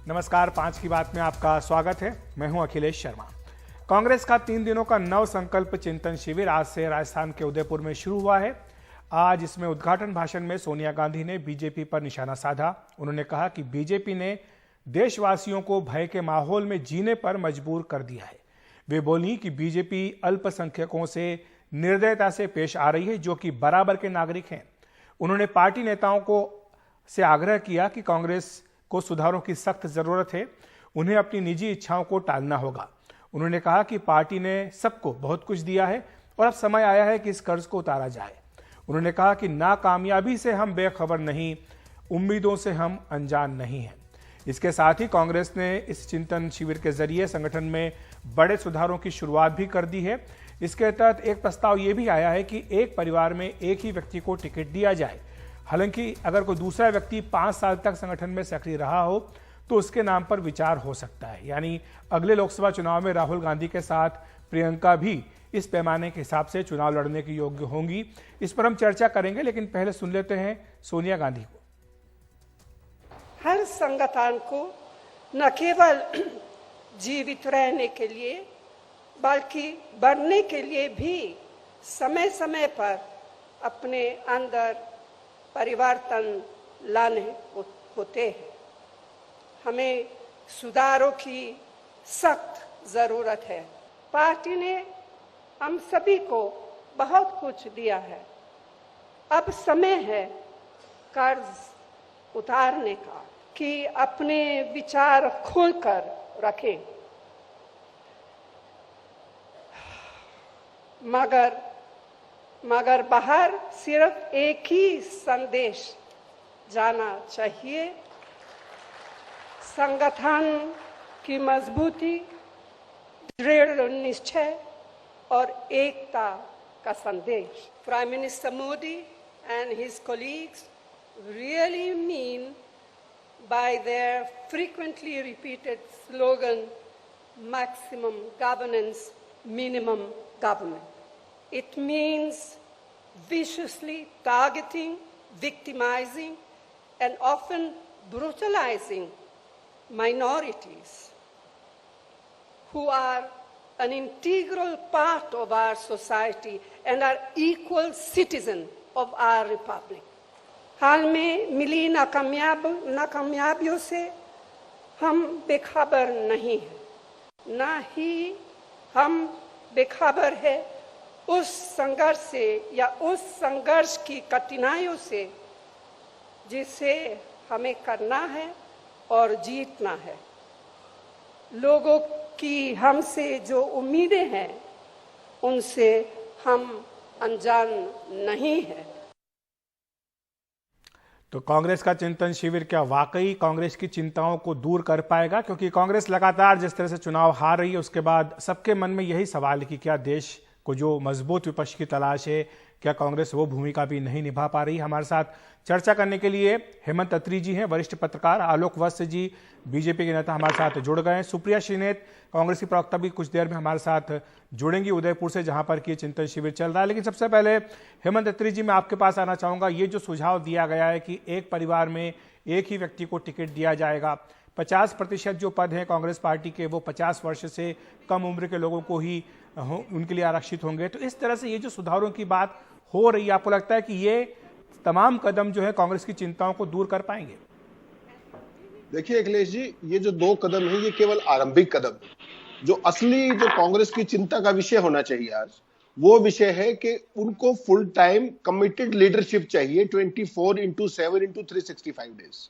नमस्कार, 5 की बात में आपका स्वागत है। मैं हूं अखिलेश शर्मा। कांग्रेस का 3 दिनों का नव संकल्प चिंतन शिविर आज से राजस्थान के उदयपुर में शुरू हुआ है। आज इसमें उद्घाटन भाषण में सोनिया गांधी ने बीजेपी पर निशाना साधा। उन्होंने कहा कि बीजेपी ने देशवासियों को भय के माहौल में जीने पर मजबूर कर दिया है। वे बोली कि बीजेपी अल्पसंख्यकों से निर्दयता से पेश आ रही है, जो कि बराबर के नागरिक हैं। उन्होंने पार्टी नेताओं को से आग्रह किया कि कांग्रेस को सुधारों की सख्त जरूरत है, उन्हें अपनी निजी इच्छाओं को टालना होगा। उन्होंने कहा कि पार्टी ने सबको बहुत कुछ दिया है और अब समय आया है कि इस कर्ज को उतारा जाए। उन्होंने कहा कि नाकामयाबी से हम बेखबर नहीं, उम्मीदों से हम अनजान नहीं हैं। इसके साथ ही कांग्रेस ने इस चिंतन शिविर के जरिए संगठन में बड़े सुधारों की शुरुआत भी कर दी है। इसके तहत एक प्रस्ताव ये भी आया है कि एक परिवार में एक ही व्यक्ति को टिकट दिया जाए। हालांकि अगर कोई दूसरा व्यक्ति 5 साल तक संगठन में सक्रिय रहा हो तो उसके नाम पर विचार हो सकता है। यानी अगले लोकसभा चुनाव में राहुल गांधी के साथ प्रियंका भी इस पैमाने के हिसाब से चुनाव लड़ने के योग्य होंगी। इस पर हम चर्चा करेंगे, लेकिन पहले सुन लेते हैं सोनिया गांधी को। हर संगठन को न केवल जीवित रहने के लिए बल्कि बढ़ने के लिए भी समय समय पर अपने अंदर परिवर्तन लाने होते हैं। हमें सुधारों की सख्त जरूरत है। पार्टी ने हम सभी को बहुत कुछ दिया है। अब समय है कर्ज उतारने का, कि अपने विचार खोलकर रखें। मगर बाहर सिर्फ एक ही संदेश जाना चाहिए, संगठन की मजबूती, दृढ़ निश्चय और एकता का संदेश। Prime minister Modi and his colleagues really mean by their frequently repeated slogan, maximum governance, minimum government. It means viciously targeting, victimizing, and often brutalizing minorities who are an integral part of our society and are equal citizens of our republic. हाल में मिली नाकामयाबियों से हम बेखबर नहीं हैं, न ही हम बेखबर है उस संघर्ष से या उस संघर्ष की कठिनाइयों से जिसे हमें करना है और जीतना है। लोगों की हमसे जो उम्मीदें हैं उनसे हम अनजान नहीं हैं। तो कांग्रेस का चिंतन शिविर क्या वाकई कांग्रेस की चिंताओं को दूर कर पाएगा? क्योंकि कांग्रेस लगातार जिस तरह से चुनाव हार रही है, उसके बाद सबके मन में यही सवाल है कि क्या देश को जो मजबूत विपक्ष की तलाश है, क्या कांग्रेस वो भूमिका भी नहीं निभा पा रही? हमारे साथ चर्चा करने के लिए हेमंत अत्री जी हैं, वरिष्ठ पत्रकार। आलोक वत्स जी बीजेपी के नेता हमारे साथ जुड़ गए हैं। सुप्रिया श्रीनेत कांग्रेस की प्रवक्ता भी कुछ देर में हमारे साथ जुड़ेंगी उदयपुर से, जहां पर कि चिंतन शिविर चल रहा है। लेकिन सबसे पहले हेमंत अत्री जी, मैं आपके पास आना चाहूंगा। ये जो सुझाव दिया गया है कि एक परिवार में एक ही व्यक्ति को टिकट दिया जाएगा, 50% जो पद हैं कांग्रेस पार्टी के वो 50 वर्ष से कम उम्र के लोगों को ही उनके लिए आरक्षित होंगे, तो इस तरह से ये जो सुधारों की बात हो रही है, आपको लगता है कि ये तमाम कदम जो है कांग्रेस की चिंताओं को दूर कर पाएंगे? देखिए अखिलेश जी, ये जो 2 कदम है ये केवल आरंभिक कदम है। जो असली जो कांग्रेस की चिंता का विषय होना चाहिए आज, वो विषय है कि उनको फुल टाइम कमिटेड लीडरशिप चाहिए 24/7/365 डेज।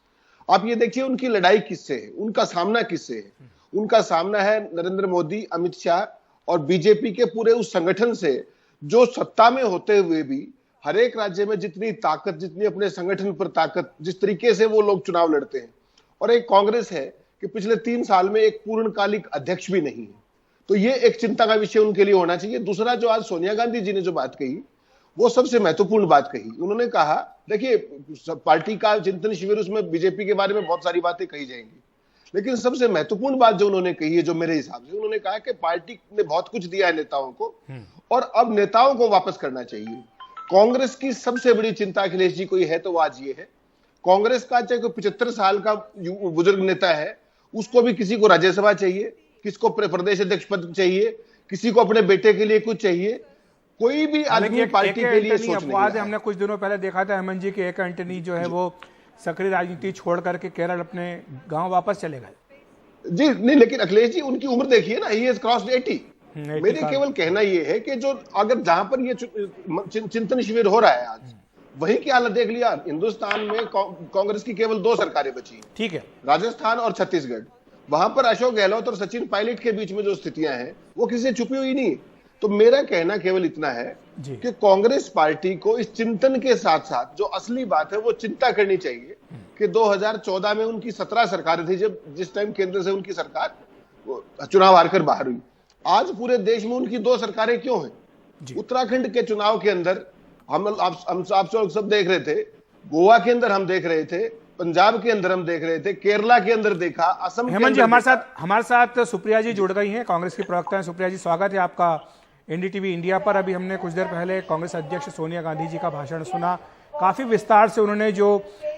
आप ये देखिए उनकी लड़ाई किससे है, उनका सामना किससे है। उनका सामना है नरेंद्र मोदी, अमित शाह और बीजेपी के पूरे उस संगठन से जो सत्ता में होते हुए भी हर एक राज्य में जितनी ताकत, जितनी अपने संगठन पर ताकत, जिस तरीके से वो लोग चुनाव लड़ते हैं, और एक कांग्रेस है कि पिछले 3 साल में एक पूर्णकालिक अध्यक्ष भी नहीं है। तो ये एक चिंता का विषय उनके लिए होना चाहिए। दूसरा, जो आज सोनिया गांधी जी ने जो बात कही, वो सबसे महत्वपूर्ण बात कही। उन्होंने कहा, देखिए पार्टी का चिंतन शिविर, उसमें बीजेपी के बारे में बहुत सारी बातें कही जाएंगी, लेकिन सबसे महत्वपूर्ण बात जो उन्होंने कही है, जो मेरे हिसाब से, उन्होंने कहा कि पार्टी ने बहुत कुछ दिया है नेताओं को और अब नेताओं को वापस करना चाहिए। कांग्रेस की सबसे बड़ी चिंता अखिलेश जी को है तो वो आज ये है, कांग्रेस का चाहे कोई 75 साल का बुजुर्ग नेता है, उसको भी किसी को राज्यसभा चाहिए, किसको प्रदेश अध्यक्ष पद चाहिए, किसी को अपने बेटे के लिए कुछ चाहिए। कोई भी आदमी पार्टी के लिए सोच नहीं रहा है। हमने कुछ दिनों पहले देखा था हेमंत जी के एक एंटनी जो है वो सक्रिय राजनीति छोड़ करके केरल अपने गांव वापस चले गए। जी नहीं, लेकिन अखिलेश जी उनकी उम्र देखिए ना, ही हैज क्रॉस्ड 80। मेरे केवल कहना ये है कि जो अगर जहां पर ये चिंतन शिविर हो रहा है आज, वहीं की हालत देख लिया। हिंदुस्तान में कांग्रेस की केवल 2 सरकारें बची, ठीक है, राजस्थान और छत्तीसगढ़। वहां पर अशोक गहलोत और सचिन पायलट के बीच में जो स्थितियां हैं वो किसी से छुपी हुई नहीं। तो मेरा कहना केवल इतना है कि कांग्रेस पार्टी को इस चिंतन के साथ साथ जो असली बात है वो चिंता करनी चाहिए कि 2014 में उनकी 17 सरकारें थी, जब जिस टाइम केंद्र से उनकी सरकार चुनाव हारकर बाहर हुई। आज पूरे देश में उनकी 2 सरकारें क्यों हैं? उत्तराखंड के चुनाव के अंदर हम आप सब देख रहे थे, गोवा के अंदर हम देख रहे थे, पंजाब के अंदर हम देख रहे थे, केरला के अंदर देखा, असम। हेमंत जी हमारे साथ सुप्रिया जी जुड़ गई हैं, कांग्रेस की प्रवक्ता हैं। सुप्रिया जी, स्वागत है आपका एनडीटीवी इंडिया पर। अभी हमने कुछ देर पहले कांग्रेस अध्यक्ष सोनिया गांधी जी का भाषण सुना। काफी विस्तार से उन्होंने जो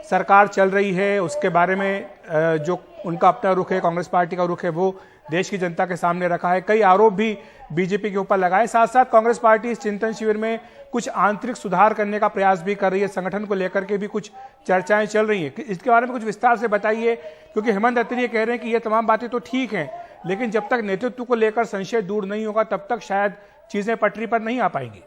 सरकार चल रही है उसके बारे में जो उनका अपना रुख है, कांग्रेस पार्टी का रुख है, वो देश की जनता के सामने रखा है। कई आरोप भी बीजेपी के ऊपर लगाए। साथ साथ कांग्रेस पार्टी इस चिंतन शिविर में कुछ आंतरिक सुधार करने का प्रयास भी कर रही है। संगठन को लेकर के भी कुछ चर्चाएं चल रही हैं। इसके बारे में कुछ विस्तार से बताइए, क्योंकि हेमंत अत्री ये कह रहे हैं कि ये तमाम बातें तो ठीक हैं, लेकिन जब तक नेतृत्व को लेकर संशय दूर नहीं होगा तब तक शायद चीजें पटरी पर नहीं आ पाएंगी।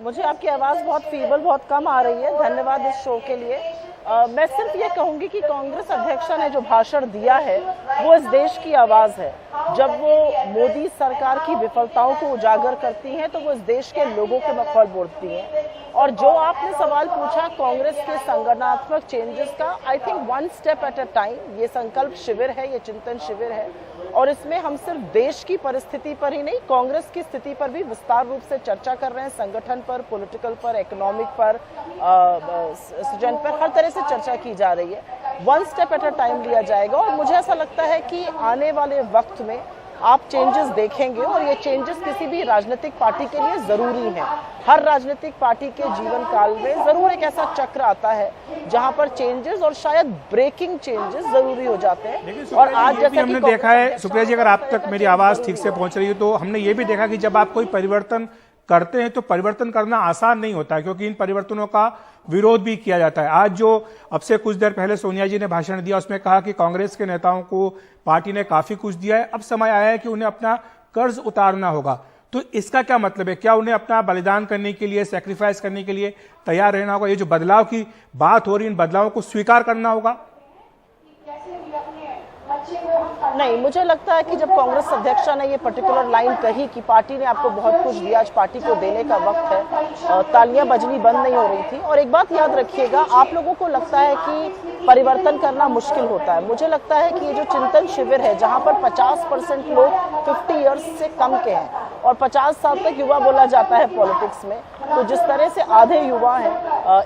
मुझे आपकी आवाज बहुत फीबल, बहुत कम आ रही है। धन्यवाद इस शो के लिए। मैं सिर्फ ये कहूंगी कि कांग्रेस अध्यक्ष ने जो भाषण दिया है वो इस देश की आवाज है। जब वो मोदी सरकार की विफलताओं को उजागर करती हैं तो वो इस देश के लोगों के मखौल बोलती हैं। और जो आपने सवाल पूछा कांग्रेस के संगठनात्मक चेंजेस का, I think 1 step at a time ये संकल्प शिविर है, ये चिंतन शिविर है। और इसमें हम सिर्फ देश की परिस्थिति पर ही नहीं, कांग्रेस की स्थिति पर भी विस्तार रूप से चर्चा कर रहे हैं। संगठन पर, पॉलिटिकल पर, इकोनॉमिक पर, सृजन पर, हर तरह से चर्चा की जा रही है। 1 स्टेप एट अ टाइम लिया जाएगा। और मुझे ऐसा लगता है कि आने वाले वक्त में आप चेंजेस देखेंगे और ये चेंजेस किसी भी राजनीतिक पार्टी के लिए जरूरी हैं। हर राजनीतिक पार्टी के जीवन काल में जरूर एक ऐसा चक्र आता है जहां पर चेंजेस और शायद ब्रेकिंग चेंजेस जरूरी हो जाते हैं। और आज जैसे हमने देखा है, सुप्रिया जी अगर आप तक मेरी आवाज ठीक से पहुंच रही है, तो हमने ये भी देखा कि जब आप कोई परिवर्तन करते हैं तो परिवर्तन करना आसान नहीं होता है, क्योंकि इन परिवर्तनों का विरोध भी किया जाता है। आज जो अब से कुछ देर पहले सोनिया जी ने भाषण दिया उसमें कहा कि कांग्रेस के नेताओं को पार्टी ने काफी कुछ दिया है, अब समय आया है कि उन्हें अपना कर्ज उतारना होगा। तो इसका क्या मतलब है? क्या उन्हें अपना बलिदान करने के लिए, सैक्रिफाइस करने के लिए तैयार रहना होगा? ये जो बदलाव की बात हो रही है, इन बदलावों को स्वीकार करना होगा? नहीं, मुझे लगता है कि जब कांग्रेस अध्यक्ष ने ये पर्टिकुलर लाइन कही कि पार्टी ने आपको बहुत कुछ दिया, आज पार्टी को देने का वक्त है, तालियां बजनी बंद नहीं हो रही थी। और एक बात याद रखिएगा, आप लोगों को लगता है कि परिवर्तन करना मुश्किल होता है। मुझे लगता है कि ये जो चिंतन शिविर है जहां पर 50% लोग 50 ईयर्स से कम के हैं और 50 साल तक युवा बोला जाता है पॉलिटिक्स में, तो जिस तरह से आधे युवा हैं,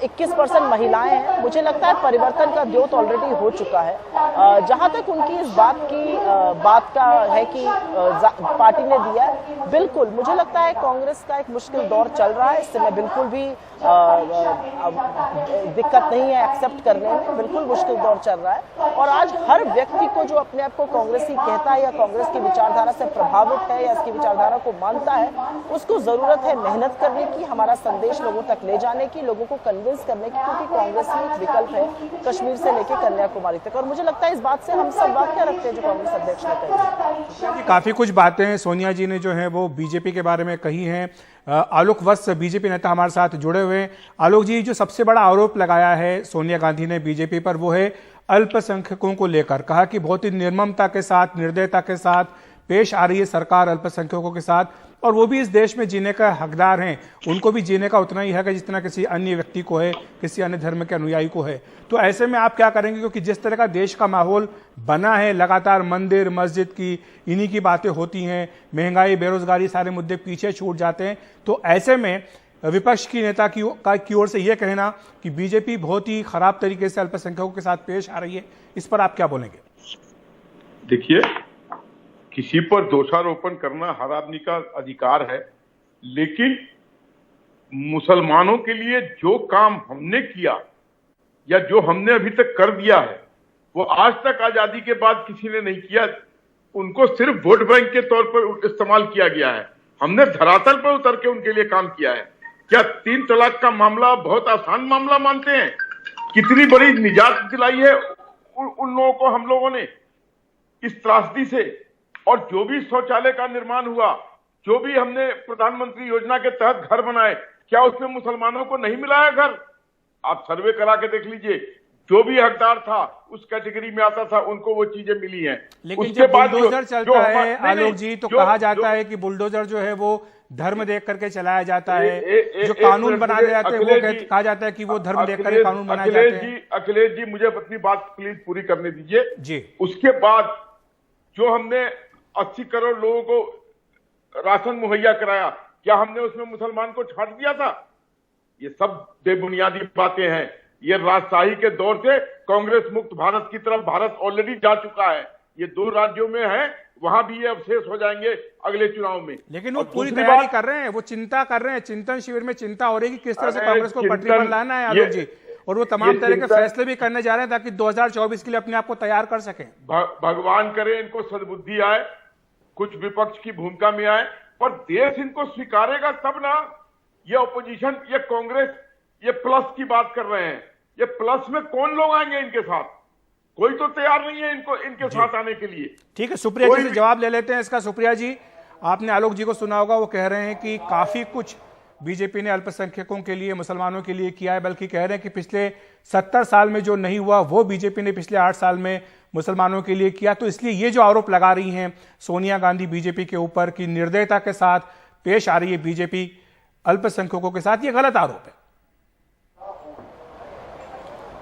21% महिलाएं हैं, मुझे लगता है परिवर्तन का द्योत ऑलरेडी हो चुका है। जहां तक उनकी इस बात का है कि पार्टी ने दिया है, बिल्कुल मुझे लगता है कांग्रेस का एक मुश्किल दौर चल रहा है। इससे मैं बिल्कुल भी दिक्कत नहीं है एक्सेप्ट करने में, बिल्कुल मुश्किल दौर चल रहा है। और आज हर व्यक्ति को जो अपने आप को कांग्रेसी कहता है या कांग्रेस की विचारधारा से प्रभावित है या इसकी विचारधारा को मानता है, उसको जरूरत है मेहनत करने की, हमारा संदेश लोगों तक ले जाने की, लोगों को कन्विंस करने की, क्योंकि कांग्रेस ही एक विकल्प है कश्मीर से लेकर कन्याकुमारी तक। और मुझे लगता है इस बात से हम सब वाक्य रखते हैं जो कांग्रेस अध्यक्ष ने कही। काफी कुछ बातें सोनिया जी ने जो है वो बीजेपी के बारे में कही हैं। आलोक वत्स बीजेपी नेता हमारे साथ जुड़े हुए हैं। आलोक जी, जो सबसे बड़ा आरोप लगाया है सोनिया गांधी ने बीजेपी पर वो है अल्पसंख्यकों को लेकर। कहा कि बहुत ही निर्ममता के साथ, निर्दयता के साथ पेश आ रही है सरकार अल्पसंख्यकों के साथ, और वो भी इस देश में जीने का हकदार हैं। उनको भी जीने का उतना ही हक है जितना किसी अन्य व्यक्ति को है, किसी अन्य धर्म के अनुयायी को है। तो ऐसे में आप क्या करेंगे? क्योंकि जिस तरह का देश का माहौल बना है, लगातार मंदिर मस्जिद की इन्हीं की बातें होती हैं, महंगाई, बेरोजगारी, सारे मुद्दे पीछे छूट जाते हैं। तो ऐसे में विपक्ष की नेता की ओर से यह कहना कि बीजेपी बहुत ही खराब तरीके से अल्पसंख्यकों के साथ पेश आ रही है, इस पर आप क्या बोलेंगे? देखिए, किसी पर दोषारोपण करना हर आदमी का अधिकार है, लेकिन मुसलमानों के लिए जो काम हमने किया या जो हमने अभी तक कर दिया है वो आज तक आजादी के बाद किसी ने नहीं किया। उनको सिर्फ वोट बैंक के तौर पर इस्तेमाल किया गया है। हमने धरातल पर उतर के उनके लिए काम किया है। क्या 3 तलाक का मामला बहुत आसान मामला मानते हैं? कितनी बड़ी निजात दिलाई है उन लोगों को हम लोगों ने इस त्रासदी से। और जो भी शौचालय का निर्माण हुआ, जो भी हमने प्रधानमंत्री योजना के तहत घर बनाए, क्या उसमें मुसलमानों को नहीं मिला है घर? आप सर्वे करा के देख लीजिए, जो भी हकदार था उस कैटेगरी में आता था उनको वो चीजें मिली हैं। लेकिन जब बुलडोजर चलता है आलोक जी, तो कहा जाता है कि बुलडोजर जो है वो धर्म देख करके चलाया जाता है। जो कानून बनाए जाते हैं वो कहा जाता है कि वो धर्म देख करके कानून बनाए जाते हैं। अखिलेश जी, मुझे अपनी बात प्लीज पूरी करने दीजिए जी। उसके बाद जो हमने 80 करोड़ लोगों को राशन मुहैया कराया, क्या हमने उसमें मुसलमान को छांट दिया था? ये सब बेबुनियादी बातें हैं। ये राजशाही के दौर से कांग्रेस मुक्त भारत की तरफ भारत ऑलरेडी जा चुका है। ये 2 राज्यों में है, वहां भी ये अवशेष हो जाएंगे अगले चुनाव में। लेकिन वो पूरी तैयारी कर रहे हैं, वो चिंता कर रहे हैं। चिंतन शिविर में चिंता हो रही है कि किस तरह से कांग्रेस को पटरी पर लाना है आलोक जी, और वो तमाम तरह के फैसले भी करने जा रहे हैं ताकि 2024 के लिए अपने आप को तैयार कर सकें। भगवान करे इनको सद्बुद्धि आए, कुछ विपक्ष की भूमिका में आए, और देश इनको स्वीकारेगा तब ना। ये ऑपोजिशन, ये कांग्रेस, ये प्लस की बात कर रहे हैं। ये प्लस में कौन लोग आएंगे इनके साथ? कोई तो तैयार नहीं है इनके साथ आने के लिए। ठीक है, सुप्रिया जी से जवाब ले लेते हैं इसका। सुप्रिया जी, आपने आलोक जी को सुना होगा, वो कह रहे हैं कि काफी कुछ बीजेपी ने अल्पसंख्यकों के लिए, मुसलमानों के लिए किया है, बल्कि कह रहे हैं कि पिछले 70 साल में जो नहीं हुआ वो बीजेपी ने पिछले 8 साल में मुसलमानों के लिए किया। तो इसलिए ये जो आरोप लगा रही हैं सोनिया गांधी बीजेपी के ऊपर कि निर्दयता के साथ पेश आ रही है बीजेपी अल्पसंख्यकों के साथ, ये गलत आरोप है।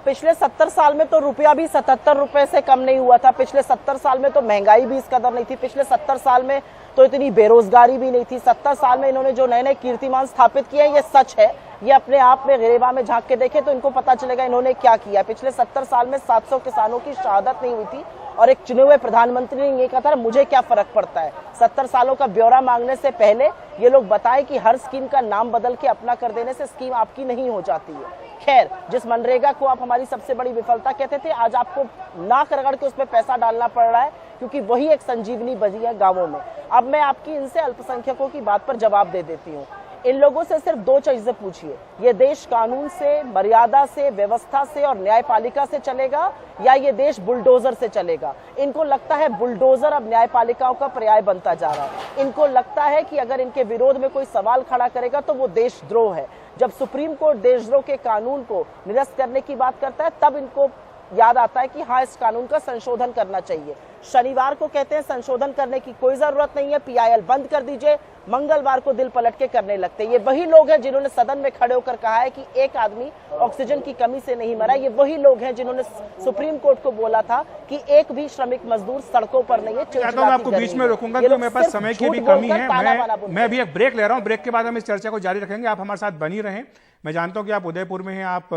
पिछले 70 साल में तो रुपया भी 77 रुपए से कम नहीं हुआ था। पिछले 70 साल में तो महंगाई भी इस कदर नहीं थी। पिछले 70 साल में तो इतनी बेरोजगारी भी नहीं थी। 70 साल में इन्होंने जो नए नए कीर्तिमान स्थापित किए हैं, ये सच है। ये अपने आप में गिरेबा में झांक के देखें तो इनको पता चलेगा इन्होंने क्या किया। पिछले 70 साल में 700 किसानों की शहादत नहीं हुई थी और एक चुने हुए प्रधानमंत्री ने ये कहा था मुझे क्या फर्क पड़ता है। 70 सालों का ब्यौरा मांगने से पहले ये लोग बताएं कि हर स्कीम का नाम बदल के अपना कर देने से स्कीम आपकी नहीं हो जाती है। खैर, जिस मनरेगा को आप हमारी सबसे बड़ी विफलता कहते थे, आज आपको नाक रगड़ के उसमें पैसा डालना पड़ रहा है क्योंकि वही एक संजीवनी बजी है गांवों में। अब मैं आपकी इनसे अल्पसंख्यकों की बात पर जवाब दे देती हूँ। इन लोगों से सिर्फ 2 चीजें पूछिए, ये देश कानून से, मर्यादा से, व्यवस्था से और न्यायपालिका से चलेगा या ये देश बुलडोजर से चलेगा? इनको लगता है बुलडोजर अब न्यायपालिकाओं का पर्याय बनता जा रहा है। इनको लगता है कि अगर इनके विरोध में कोई सवाल खड़ा करेगा तो वो देशद्रोह है। जब सुप्रीम कोर्ट देशद्रोह के कानून को निरस्त करने की बात करता है तब इनको याद आता है कि हाँ, इस कानून का संशोधन करना चाहिए। शनिवार को कहते हैं संशोधन करने की कोई जरूरत नहीं है, पीआईएल बंद कर दीजिए। मंगलवार को दिल पलट के करने लगते हैं। ये वही लोग हैं जिन्होंने सदन में खड़े होकर कहा है कि एक आदमी ऑक्सीजन की कमी से नहीं मरा। ये वही लोग हैं जिन्होंने सुप्रीम कोर्ट को बोला था कि एक भी श्रमिक मजदूर सड़कों पर नहीं है। मैं आपको बीच में रोकूंगा क्योंकि मेरे पास समय की भी कमी है। मैं भी एक ब्रेक ले रहा हूं। ब्रेक के बाद हम इस चर्चा को जारी रखेंगे। आप हमारे साथ बनी रहें। मैं जानता हूं कि आप उदयपुर में हैं, आप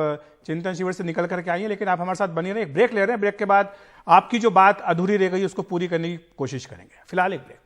चिंतन शिविर से निकल करके आई हैं, लेकिन आप हमारे साथ बनी रहें। ब्रेक ले रहे हैं। ब्रेक के बाद आपकी जो बात अधूरी रह गई उसको पूरी करने की कोशिश करेंगे। फिलहाल एक ब्रेक।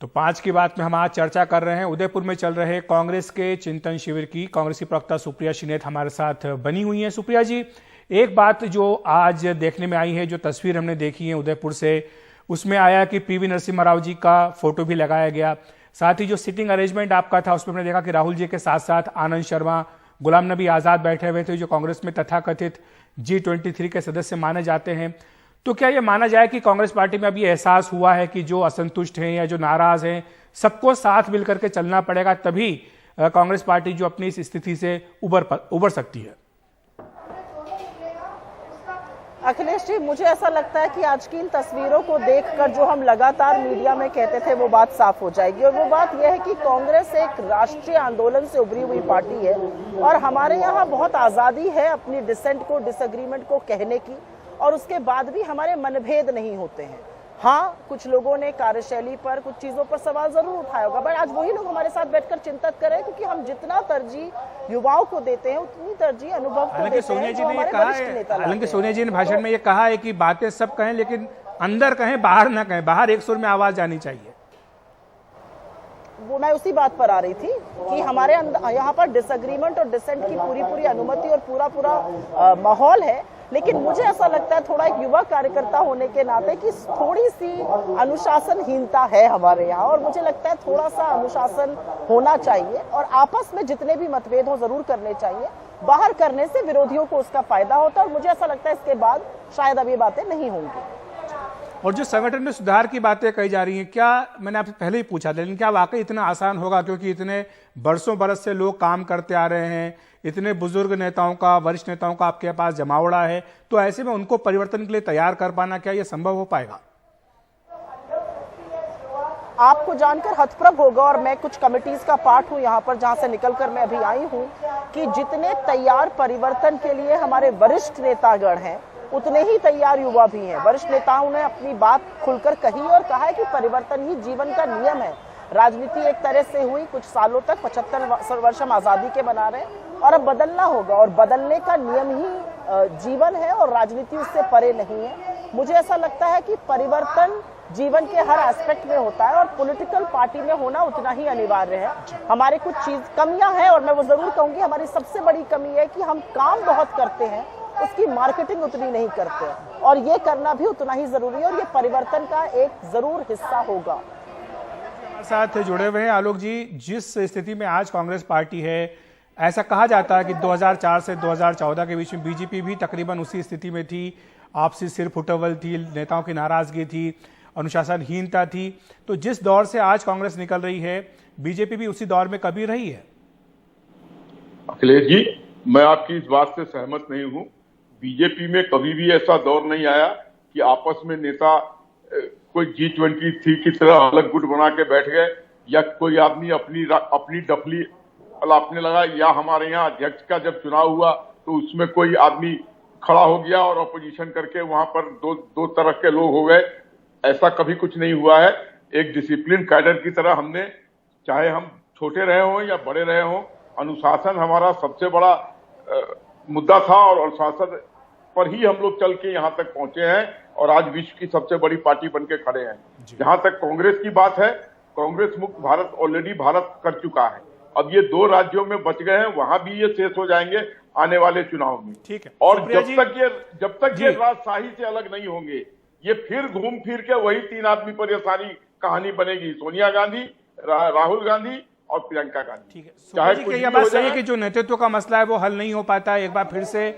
तो 5 की बात में हम आज चर्चा कर रहे हैं उदयपुर में चल रहे कांग्रेस के चिंतन शिविर की। कांग्रेस की प्रवक्ता सुप्रिया श्रीनेत हमारे साथ बनी हुई हैं। सुप्रिया जी, एक बात जो आज देखने में आई है, जो तस्वीर हमने देखी है उदयपुर से, उसमें आया कि पीवी नरसिम्हा राव जी का फोटो भी लगाया गया। साथ ही जो सिटिंग अरेंजमेंट आपका था उसमें हमने देखा कि राहुल जी के साथ साथ आनंद शर्मा, गुलाम नबी आजाद बैठे हुए थे, जो कांग्रेस में तथाकथित G23 के सदस्य माने जाते हैं। तो क्या यह माना जाए कि कांग्रेस पार्टी में अब ये एहसास हुआ है कि जो असंतुष्ट हैं या जो नाराज हैं, सबको साथ मिलकर के चलना पड़ेगा, तभी कांग्रेस पार्टी जो अपनी इस स्थिति से उबर सकती है? अखिलेश जी, मुझे ऐसा लगता है कि आज की इन तस्वीरों को देखकर जो हम लगातार मीडिया में कहते थे वो बात साफ हो जाएगी। और वो बात यह है कि कांग्रेस एक राष्ट्रीय आंदोलन से उभरी हुई पार्टी है और हमारे यहाँ बहुत आज़ादी है अपनी डिसेंट को, डिसएग्रीमेंट को कहने की, और उसके बाद भी हमारे मनभेद नहीं होते हैं। हाँ, कुछ लोगों ने कार्यशैली पर, कुछ चीजों पर सवाल जरूर उठाया होगा, बट आज वही लोग हमारे साथ बैठकर चिंतित करें, क्योंकि हम जितना तरजीह युवाओं को देते हैं उतनी तरजीह अनुभव को हालांकि देते सोनिया हैं जी जो ने ये हमारे कहा वरिष्ठ है, नेता हालांकि लाते हैं। सोनिया जी ने भाषण में ये कहा है कि बातें सब कहें लेकिन अंदर कहें, बाहर ना कहें, बाहर एक सुर में आवाज जानी चाहिए। वो मैं उसी बात पर आ रही थी कि हमारे अंदर यहाँ पर डिसएग्रीमेंट और डिसेंट की पूरी अनुमति और पूरा माहौल है, लेकिन मुझे ऐसा लगता है थोड़ा एक युवा कार्यकर्ता होने के नाते कि थोड़ी सी अनुशासनहीनता है हमारे यहाँ, और मुझे लगता है थोड़ा सा अनुशासन होना चाहिए और आपस में जितने भी मतभेद हो जरूर करने चाहिए। बाहर करने से विरोधियों को उसका फायदा होता है, और मुझे ऐसा लगता है इसके बाद शायद अब ये बातें नहीं होंगी। और जो संगठन में सुधार की बातें कही जा रही हैं, क्या, मैंने आपसे पहले ही पूछा था, लेकिन क्या वाकई इतना आसान होगा? क्योंकि इतने बरसों बरस से लोग काम करते आ रहे हैं, इतने बुजुर्ग नेताओं का, वरिष्ठ नेताओं का आपके पास जमावड़ा है, तो ऐसे में उनको परिवर्तन के लिए तैयार कर पाना, क्या यह संभव हो पाएगा? आपको जानकर हतप्रभ होगा, और मैं कुछ कमिटीज का पार्ट हूं यहाँ पर जहां से निकलकर मैं अभी आई हूं, कि जितने तैयार परिवर्तन के लिए हमारे वरिष्ठ नेतागण हैं, उतने ही तैयार युवा भी हैं। वरिष्ठ नेताओं ने अपनी बात खुलकर कही और कहा है कि परिवर्तन ही जीवन का नियम है। राजनीति एक तरह से हुई कुछ सालों तक, 75 वर्ष हम आजादी के बना रहे हैं, और अब बदलना होगा, और बदलने का नियम ही जीवन है, और राजनीति उससे परे नहीं है। मुझे ऐसा लगता है कि परिवर्तन जीवन के हर एस्पेक्ट में होता है, और पॉलिटिकल पार्टी में होना उतना ही अनिवार्य है। हमारे कुछ कमियां हैं, और मैं वो जरूर कहूंगी हमारी सबसे बड़ी कमी है कि हम काम बहुत करते हैं, उसकी मार्केटिंग उतनी नहीं करते, और ये करना भी उतना ही जरूरी है, और ये परिवर्तन का एक जरूर हिस्सा होगा। हमारे साथ जुड़े हुए हैं आलोक जी। जिस स्थिति में आज कांग्रेस पार्टी है, ऐसा कहा जाता है कि 2004 से 2014 के बीच में बीजेपी भी तकरीबन उसी स्थिति में थी, आपसी सिर फुटवल थी, नेताओं की नाराजगी थी, अनुशासनहीनता थी। तो जिस दौर से आज कांग्रेस निकल रही है, बीजेपी भी उसी दौर में कभी रही है? अखिलेश जी, मैं आपकी इस बात से सहमत नहीं हूं। बीजेपी में कभी भी ऐसा दौर नहीं आया कि आपस में नेता कोई G20 थी की तरह अलग गुट बना के बैठ गए, या कोई आदमी अपनी डफली अलापने लगा, या हमारे यहाँ अध्यक्ष का जब चुनाव हुआ तो उसमें कोई आदमी खड़ा हो गया और अपोजिशन करके वहां पर दो तरह के लोग हो गए। ऐसा कभी कुछ नहीं हुआ है। एक डिसिप्लिन कैडर की तरह हमने, चाहे हम छोटे रहे हों या बड़े रहे हों, अनुशासन हमारा सबसे बड़ा मुद्दा था, और अनुशासन पर ही हम लोग चल के यहाँ तक पहुंचे हैं, और आज विश्व की सबसे बड़ी पार्टी बनके खड़े हैं। जहां तक कांग्रेस की बात है, कांग्रेस मुक्त भारत ऑलरेडी भारत कर चुका है। अब ये 2 राज्यों में बच गए हैं, वहां भी ये शेष हो जाएंगे आने वाले चुनाव में। ठीक है। और जब तक ये राजशाही से अलग नहीं होंगे, ये फिर घूम फिर के वही 3 आदमी पर ये सारी कहानी बनेगी, सोनिया गांधी, राहुल गांधी और प्रियंका गांधी। ठीक है। सोनिया जी की यह बात सही है कि जो नेतृत्व का मसला है वो हल नहीं हो पाता है। एक बार फिर से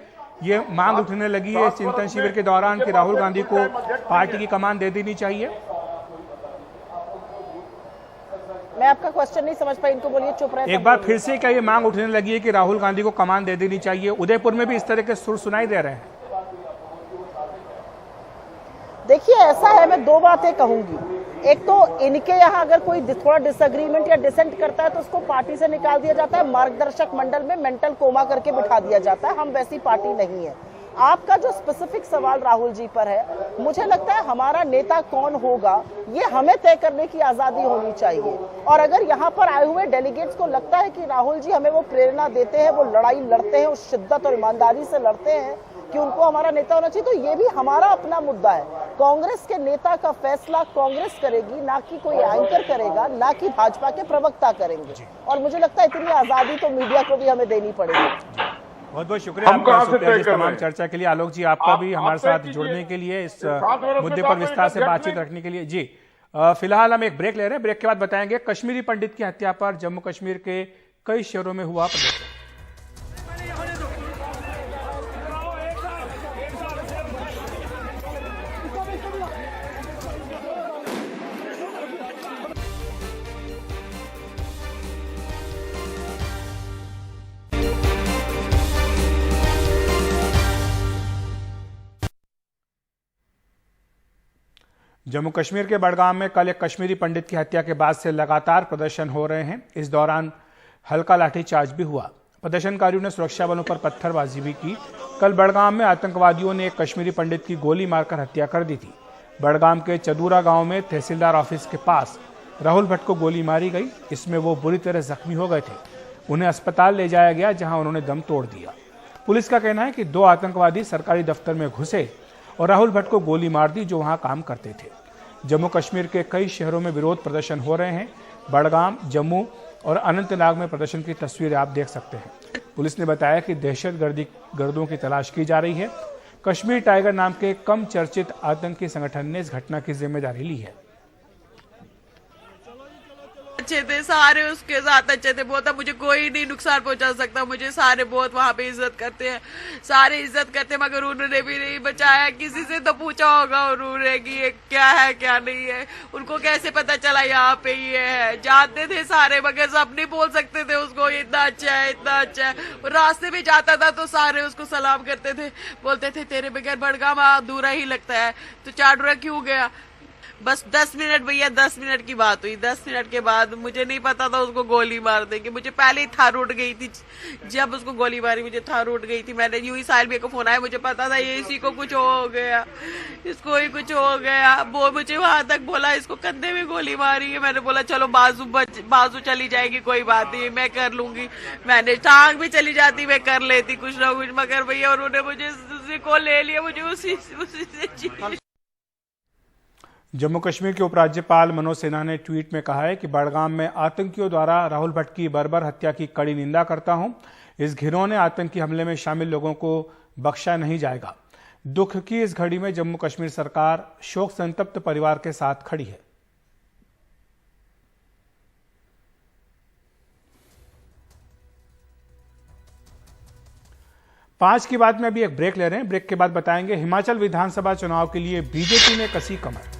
ये मांग उठने लगी है चिंतन शिविर के दौरान कि राहुल गांधी को पार्टी की कमान दे देनी चाहिए। मैं आपका क्वेश्चन नहीं समझ पाई, इनको बोलिए चुप रहे। एक बार फिर से क्या ये मांग उठने लगी है कि राहुल गांधी को कमान दे देनी चाहिए? उदयपुर में भी इस तरह के सुर सुनाई दे रहे हैं। देखिए, ऐसा है, मैं 2 बातें कहूंगी। एक तो इनके यहाँ अगर कोई थोड़ा डिसएग्रीमेंट या डिसेंट करता है तो उसको पार्टी से निकाल दिया जाता है, मार्गदर्शक मंडल में मेंटल कोमा करके बिठा दिया जाता है। हम वैसी पार्टी नहीं है। आपका जो स्पेसिफिक सवाल राहुल जी पर है, मुझे लगता है हमारा नेता कौन होगा ये हमें तय करने की आजादी होनी चाहिए। और अगर यहाँ पर आए हुए डेलीगेट्स को लगता है कि राहुल जी हमें वो प्रेरणा देते हैं, वो लड़ाई लड़ते हैं, उस शिद्दत और ईमानदारी से लड़ते हैं कि उनको हमारा नेता होना चाहिए, तो ये भी हमारा अपना मुद्दा है। कांग्रेस के नेता का फैसला कांग्रेस करेगी, ना कि कोई एंकर करेगा, ना कि भाजपा के प्रवक्ता करेंगे। और मुझे लगता है इतनी आजादी तो मीडिया को भी हमें देनी पड़ेगी। बहुत बहुत शुक्रिया आपका इस तमाम चर्चा के लिए। आलोक जी, आपका भी हमारे साथ जुड़ने के लिए, इस मुद्दे पर विस्तार से बातचीत रखने के लिए। जी, फिलहाल हम एक ब्रेक ले रहे हैं। ब्रेक के बाद बताएंगे कश्मीरी पंडित की हत्या पर जम्मू कश्मीर के कई शहरों में हुआ प्रदर्शन। जम्मू कश्मीर के बड़गाम में कल एक कश्मीरी पंडित की हत्या के बाद से लगातार प्रदर्शन हो रहे हैं। इस दौरान हल्का लाठीचार्ज भी हुआ। प्रदर्शनकारियों ने सुरक्षा बलों पर पत्थरबाजी भी की। कल बड़गाम में आतंकवादियों ने एक कश्मीरी पंडित की गोली मारकर हत्या कर दी थी। बड़गाम के चदूरा गांव में तहसीलदार ऑफिस के पास राहुल भट्ट को गोली मारी गई। इसमें वो बुरी तरह जख्मी हो गए थे। उन्हें अस्पताल ले जाया गया, जहां उन्होंने दम तोड़ दिया। पुलिस का कहना है कि 2 आतंकवादी सरकारी दफ्तर में घुसे और राहुल भट्ट को गोली मार दी, जो वहां काम करते थे। जम्मू कश्मीर के कई शहरों में विरोध प्रदर्शन हो रहे हैं। बड़गाम, जम्मू और अनंतनाग में प्रदर्शन की तस्वीरें आप देख सकते हैं। पुलिस ने बताया कि दहशतगर्दों की तलाश की जा रही है। कश्मीर टाइगर नाम के कम चर्चित आतंकी संगठन ने इस घटना की जिम्मेदारी ली है। अच्छे थे सारे, उसके साथ अच्छे थे बहुत। मुझे कोई नहीं नुकसान पहुंचा सकता। मुझे सारे बहुत वहाँ पे इज्जत करते हैं, सारे इज्जत करते हैं, मगर उन्होंने भी नहीं बचाया। किसी से तो पूछा होगा उन्होंने कि ये क्या है क्या नहीं है। उनको कैसे पता चला यहाँ पे ये है। जानते थे सारे, मगर सब नहीं बोल सकते थे उसको इतना अच्छा है, इतना अच्छा है। रास्ते में जाता था तो सारे उसको सलाम करते थे, बोलते थे तेरे बगैर बड़गाम अधूरा ही लगता है, तो चाडूरा क्यों गया। बस 10 मिनट भैया, 10 मिनट की बात हुई। 10 मिनट के बाद मुझे नहीं पता था उसको गोली मार देंगे। मुझे पहले ही थार उठ गई थी, जब उसको गोली मारी मुझे थार उठ गई थी। मैंने यूं ही साहिल भैया को फोन आया, मुझे पता था ये इसी को कुछ हो गया, इसको ही कुछ हो गया। वो मुझे वहां तक बोला इसको कंधे में गोली मारी है। मैंने बोला चलो बाजू चली जाएगी, कोई बात नहीं, मैं कर लूंगी। मैंने टांग भी चली जाती, मैं कर लेती कुछ ना कुछ, मगर भैया उन्होंने मुझे उसी को ले लिया। मुझे उसी से जम्मू कश्मीर के उपराज्यपाल मनोज सिन्हा ने ट्वीट में कहा है कि बड़गाम में आतंकियों द्वारा राहुल भट्ट की बर्बर हत्या की कड़ी निंदा करता हूं। इस घिनौने आतंकी हमले में शामिल लोगों को बख्शा नहीं जाएगा। दुख की इस घड़ी में जम्मू कश्मीर सरकार शोक संतप्त परिवार के साथ खड़ी है। पांच की बात में अभी एक ब्रेक ले रहे हैं। ब्रेक के बाद बताएंगे हिमाचल विधानसभा चुनाव के लिए बीजेपी ने कसी कमर।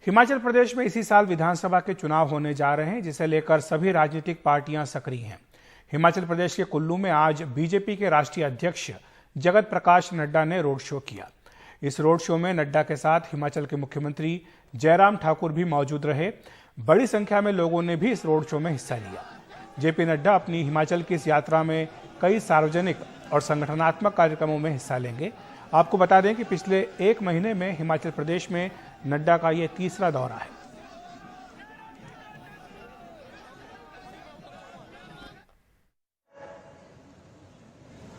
हिमाचल प्रदेश में इसी साल विधानसभा के चुनाव होने जा रहे हैं, जिसे लेकर सभी राजनीतिक पार्टियां सक्रिय हैं। हिमाचल प्रदेश के कुल्लू में आज बीजेपी के राष्ट्रीय अध्यक्ष जगत प्रकाश नड्डा ने रोड शो किया। इस रोड शो में नड्डा के साथ हिमाचल के मुख्यमंत्री जयराम ठाकुर भी मौजूद रहे। बड़ी संख्या में लोगों ने भी इस रोड शो में हिस्सा लिया। जेपी नड्डा अपनी हिमाचल की इस यात्रा में कई सार्वजनिक और संगठनात्मक कार्यक्रमों में हिस्सा लेंगे। आपको बता दें कि पिछले 1 महीने में हिमाचल प्रदेश में नड्डा का यह तीसरा दौरा है।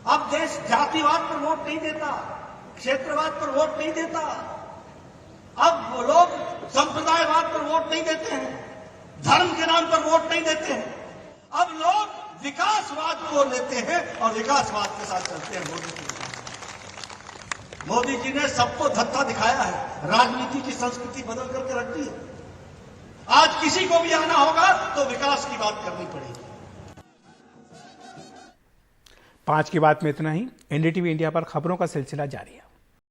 अब देश जातिवाद पर वोट नहीं देता, क्षेत्रवाद पर वोट नहीं देता। अब वो लोग संप्रदायवाद पर वोट नहीं देते हैं, धर्म के नाम पर वोट नहीं देते हैं। अब लोग विकासवाद को लेते हैं और विकासवाद के साथ चलते हैं। मोदी जी ने सबको धत्ता दिखाया है, राजनीति की संस्कृति बदल करके रख दी है। आज किसी को भी आना होगा तो विकास की बात करनी पड़ेगी। 5 की बात में इतना ही। एनडीटीवी इंडिया पर खबरों का सिलसिला जारी है।